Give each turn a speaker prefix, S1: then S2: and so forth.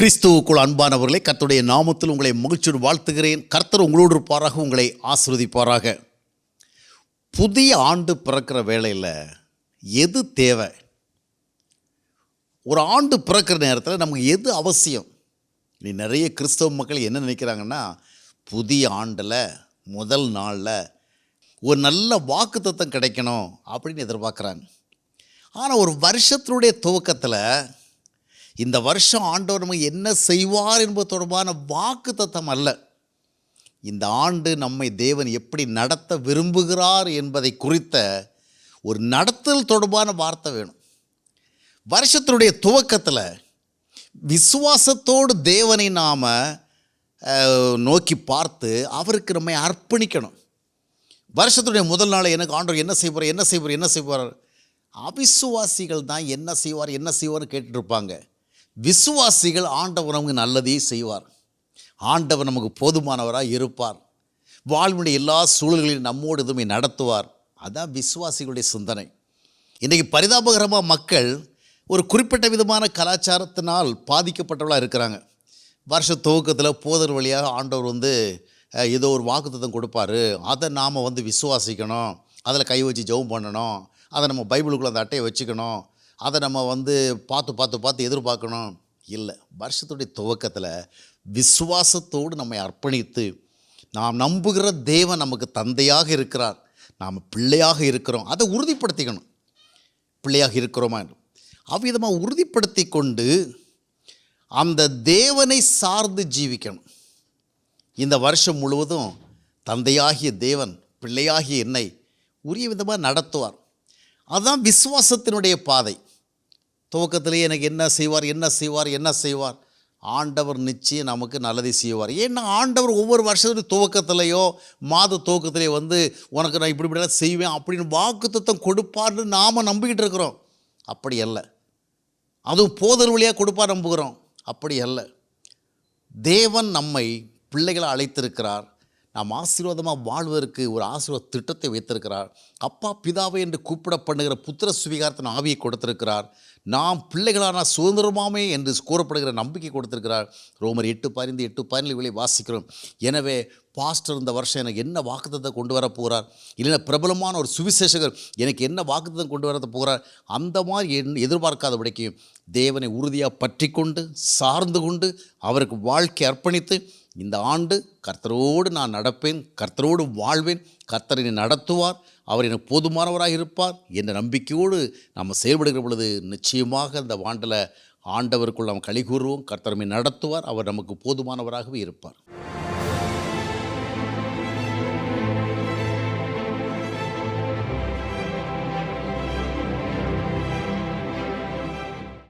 S1: கிறிஸ்துவுக்குள் அன்பானவர்களே, கர்த்தருடைய நாமத்தில் உங்களை மகிழ்ச்சியோடு வாழ்த்துகிறேன். கர்த்தர் உங்களோடு இருப்பாராக, உங்களை ஆசீர்வதிப்பாராக. புதிய ஆண்டு பிறக்கிற வேளையில் எது தேவை? ஒரு ஆண்டு பிறக்கிற நேரத்தில் நமக்கு எது அவசியம்? நீ நிறைய கிறிஸ்தவ மக்கள் என்ன நினைக்கிறாங்கன்னா, புதிய ஆண்டில் முதல் நாளில் ஒரு நல்ல வாக்குத்தத்தம் கிடைக்கணும் அப்படின்னு எதிர்பார்க்குறாங்க. ஆனால் ஒரு வருஷத்தினுடைய துவக்கத்தில் இந்த வருஷம் ஆண்டவர் நமக்கு என்ன செய்வார் என்பது தொடர்பான வாக்குத்தத்தம் அல்ல, இந்த ஆண்டு நம்மை தேவன் எப்படி நடத்த விரும்புகிறார் என்பதை குறித்த ஒரு நடத்தல் தொடர்பான வார்த்தை வேணும். வருஷத்தினுடைய துவக்கத்தில் விசுவாசத்தோடு தேவனை நாம் நோக்கி பார்த்து அவருக்கு நம்மை அர்ப்பணிக்கணும். வருஷத்துடைய முதல் நாளை எனக்கு ஆண்டவர் என்ன செய்வார். அவிசுவாசிகள் தான் என்ன செய்வார்னு கேட்டுட்ருப்பாங்க. விசுவாசிகள் ஆண்டவர் நமக்கு நல்லதே செய்வார். ஆண்டவர் நமக்கு போதுமானவராக இருப்பார். வாழ்வுடைய எல்லா சூழல்களையும் நம்மோடு எதுவுமே நடத்துவார். அதுதான் விசுவாசிகளுடைய சிந்தனை. இன்றைக்கி பரிதாபகரமாக மக்கள் ஒரு குறிப்பிட்ட விதமான கலாச்சாரத்தினால் பாதிக்கப்பட்டவர்களாக இருக்கிறாங்க. வருஷ துவக்கத்தில் போதர் வழியாக ஆண்டவர் ஏதோ ஒரு வாக்குத்தத்தம் கொடுப்பார். அதை நாம் விசுவாசிக்கணும், அதில் கை வச்சு ஜெபம் பண்ணணும், அதை நம்ம பைபிளுக்குள்ளே அந்த அட்டையை வச்சுக்கணும், அதை நம்ம பார்த்து எதிர்பார்க்கணும். இல்லை, வருஷத்துடைய துவக்கத்தில் விசுவாசத்தோடு நம்மை அர்ப்பணித்து நாம் நம்புகிற தேவன் நமக்கு தந்தையாக இருக்கிறார், நாம் பிள்ளையாக இருக்கிறோம், அதை உறுதிப்படுத்திக்கணும். பிள்ளையாக இருக்கிறோமா என்று அவ்விதமாக உறுதிப்படுத்தி கொண்டு அந்த தேவனை சார்ந்து ஜீவிக்கணும். இந்த வருஷம் முழுவதும் தந்தையாகிய தேவன் பிள்ளையாகிய என்னை உரிய விதமாக நடத்துவார். அதுதான் விசுவாசத்தினுடைய பாதை. துவக்கத்திலேயே எனக்கு என்ன செய்வார் ஆண்டவர் நிச்சயம் நமக்கு நல்லதை செய்வார். ஏன்னா ஆண்டவர் ஒவ்வொரு வருஷத்துடைய துவக்கத்திலேயோ மாத துவக்கத்திலேயே உனக்கு நான் இப்படிலாம் செய்வேன் அப்படின்னு வாக்குத்தத்தம் கொடுப்பார்னு நாம் நம்பிக்கிட்டு இருக்கிறோம். அப்படி அல்ல. அதுவும் போதல் வழியாக கொடுப்பார் நம்புகிறோம். அப்படி அல்ல. தேவன் நம்மை பிள்ளைகளை அழைத்திருக்கிறார். நாம் ஆசீர்வாதமாக வாழ்வதற்கு ஒரு ஆசீர்வாத திட்டத்தை வைத்திருக்கிறார். அப்பா பிதாவை என்று கூப்பிட பண்ணுகிற புத்திர சுவிகாரத்தின் ஆவியை கொடுத்திருக்கிறார். நாம் பிள்ளைகளான சுதந்திரமாமே என்று கூறப்படுகிற நம்பிக்கை கொடுத்திருக்கிறார். ரோமர் 8:15 வாசிக்கிறோம். எனவே பாஸ்டர் இந்த வருஷம் எனக்கு என்ன வாக்குத்தத்தை கொண்டு வர போகிறார், இல்லைன்னா பிரபலமான ஒரு சுவிசேஷகர் எனக்கு என்ன வாக்குத்தம் கொண்டு வர போகிறார், அந்த மாதிரி எதிர்பார்க்காதபடிக்கு தேவனை உறுதியாக பற்றி கொண்டு சார்ந்து கொண்டு அவருக்கு வாழ்க்கை அர்ப்பணித்து இந்த ஆண்டு கர்த்தரோடு நான் நடப்பேன், கர்த்தரோடு வாழ்வேன், கர்த்தர் என்னை நடத்துவார், அவர் எனக்கு போதுமானவராக இருப்பார் என்ற நம்பிக்கையோடு நம்ம செயல்படுகிற பொழுது நிச்சயமாக இந்த ஆண்டில் ஆண்டவருக்குள் நாம் களி கூறுவோம். கர்த்தர் நம்மை நடத்துவார், அவர் நமக்கு போதுமானவராகவே இருப்பார்.